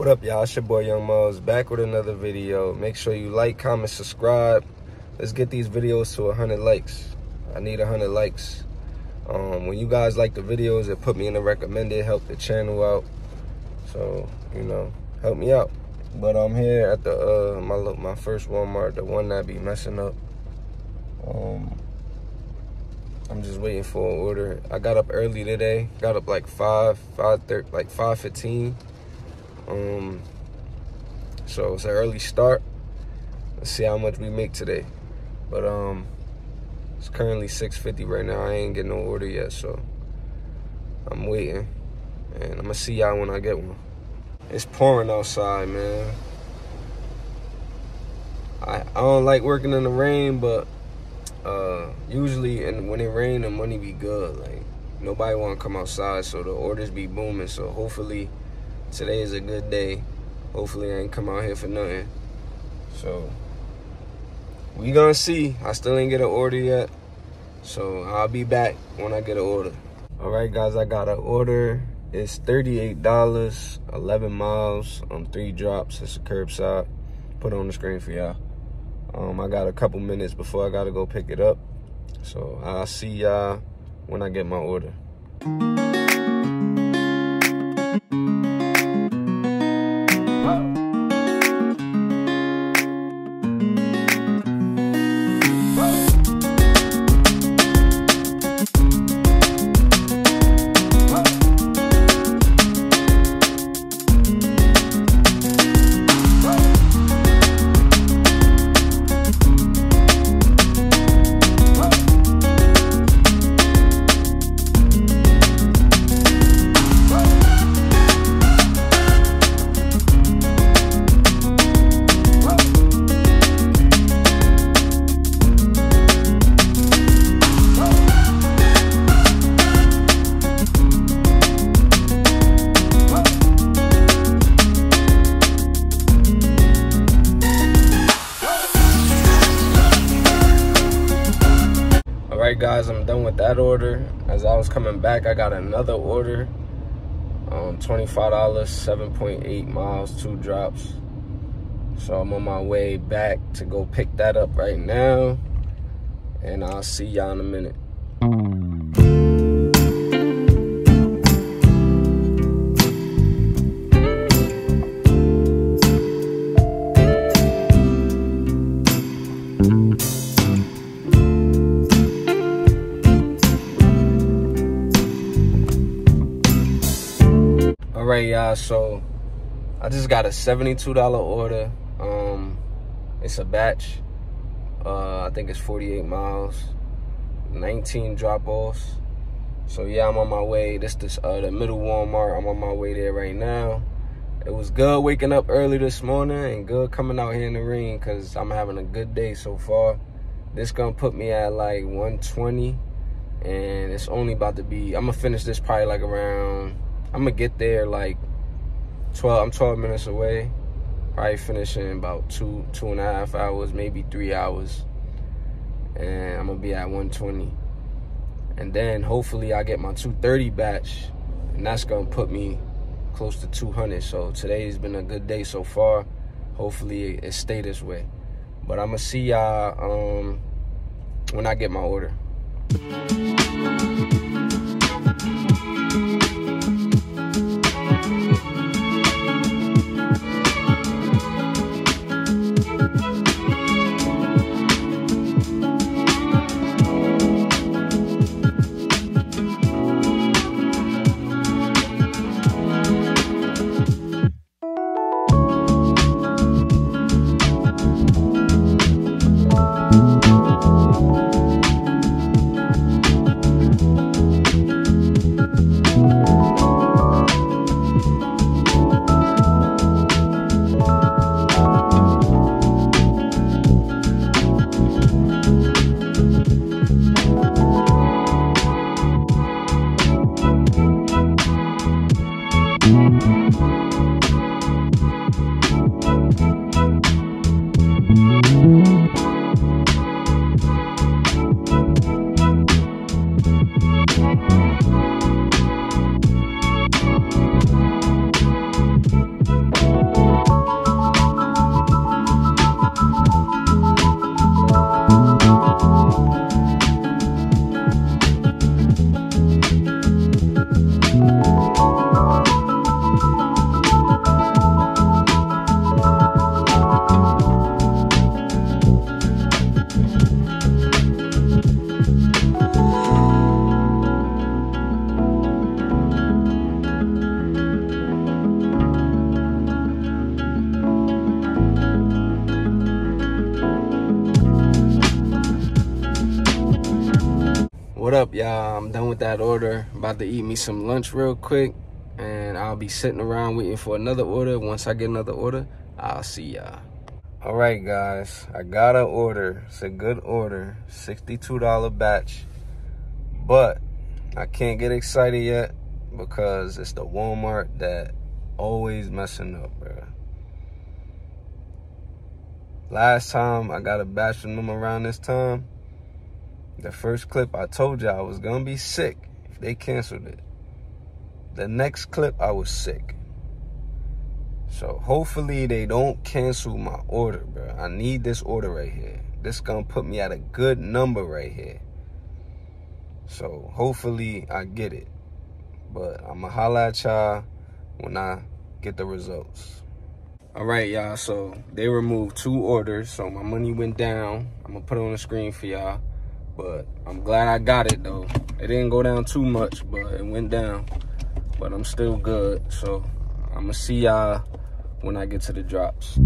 What up, y'all? It's your boy Young Moz back with another video. Make sure you like, comment, subscribe. Let's get these videos to 100 likes. I need 100 likes. When you guys like the videos, it put me in the recommended, help the channel out. So, you know, help me out. But I'm here at the my first Walmart, the one that be messing up. I'm just waiting for an order. I got up early today. Got up like 5:15. So it's an early start. Let's see how much we make today. But it's currently 6:50 right now. I ain't getting no order yet, so I'm waiting. And I'm gonna see y'all when I get one. It's pouring outside, man. I don't like working in the rain, but usually when it rain, the money be good. Like, nobody want to come outside, so the orders be booming. So hopefully today is a good day. Hopefully I ain't come out here for nothing. So we gonna see. I still ain't get an order yet, so I'll be back when I get an order. All right, guys, I got an order. It's $38, 11 miles, 3 drops. It's a curbside. Put it on the screen for y'all. I got a couple minutes before I gotta go pick it up. So I'll see y'all when I get my order. Alright, guys, I'm done with that order. As I was coming back, I got another order. $25, 7.8 miles, 2 drops. So I'm on my way back to go pick that up right now. And I'll see y'all in a minute. Alright, y'all, so I just got a $72 order. It's a batch. I think it's 48 miles, 19 drop-offs. So yeah, I'm on my way. This is the middle Walmart. I'm on my way there right now. It was good waking up early this morning and good coming out here in the rain, because I'm having a good day so far. This gonna put me at like 120, and it's only about to be, I'm gonna finish this probably like around, I'm gonna get there like 12, I'm 12 minutes away. Probably finish in about 2.5 hours, maybe 3 hours. And I'm gonna be at 120. And then hopefully I get my 230 batch, and that's gonna put me close to 200. So today's been a good day so far. Hopefully it stay this way. But I'm gonna see y'all when I get my order. up, y'all? I'm done with that order. About to eat me some lunch real quick, and I'll be sitting around waiting for another order. Once I get another order, I'll see y'all. All right, guys, I got an order. It's a good order, $62 batch, but I can't get excited yet because it's the Walmart that always messing up, bro. Last time I got a batch from them around this time, the first clip I told you I was gonna be sick if they canceled it. The next clip I was sick. So hopefully they don't cancel my order, bro. I need this order right here. This gonna put me at a good number right here. So hopefully I get it. But I'ma holla at y'all when I get the results. All right, y'all, so they removed 2 orders, so my money went down. I'm gonna put it on the screen for y'all. But I'm glad I got it, though. It didn't go down too much, but it went down. But I'm still good, so I'm gonna see y'all when I get to the drops.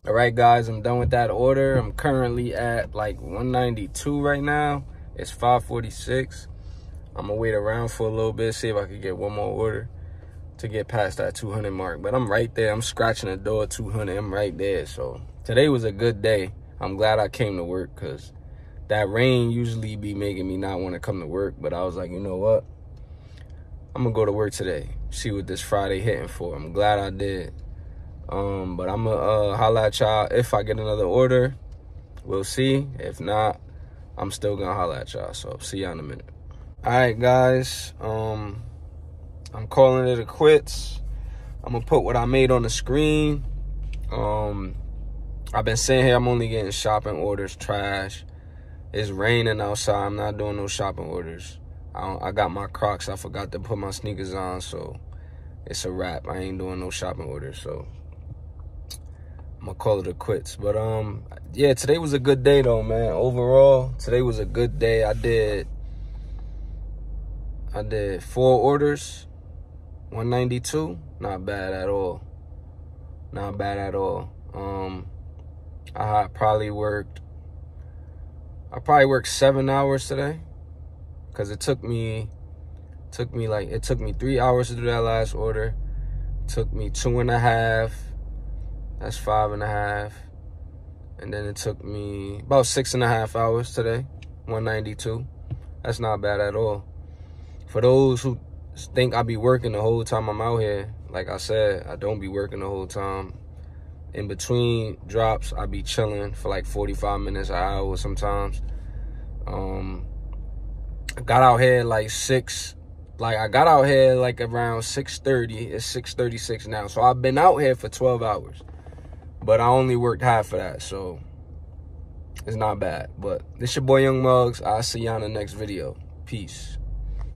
All right, guys, I'm done with that order. I'm currently at like 192 right now. It's 5:46. I'm gonna wait around for a little bit, see if I can get one more order to get past that 200 mark. But I'm right there. I'm scratching the door at 200. I'm right there. So today was a good day. I'm glad I came to work because that rain usually be making me not want to come to work. But I was like, you know what? I'm gonna go to work today. See what this Friday hitting for. I'm glad I did. But I'm gonna holla at y'all if I get another order. We'll see. If not, I'm still gonna holla at y'all. So see y'all in a minute. All right, guys. I'm calling it a quits. I'm gonna put what I made on the screen. I've been saying here I'm only getting shopping orders. Trash. It's raining outside. I'm not doing no shopping orders. I got my Crocs. I forgot to put my sneakers on, so it's a wrap. I ain't doing no shopping orders, so I'm gonna call it a quits. But yeah, today was a good day though, man. Overall, today was a good day. I did 4 orders, 192. Not bad at all. Not bad at all. I probably worked 7 hours today, because it took me 3 hours to do that last order. It took me 2.5. That's 5.5. And then it took me about 6.5 hours today, 192. That's not bad at all. For those who think I be working the whole time I'm out here, like I said, I don't be working the whole time. In between drops, I be chilling for like 45 minutes, an hour sometimes. I got out here like I got out here like around 6:30. It's 6:36 now. So I've been out here for 12 hours. But I only worked half of that, so it's not bad. But this your boy Young Muggs. I'll see y'all in the next video. Peace.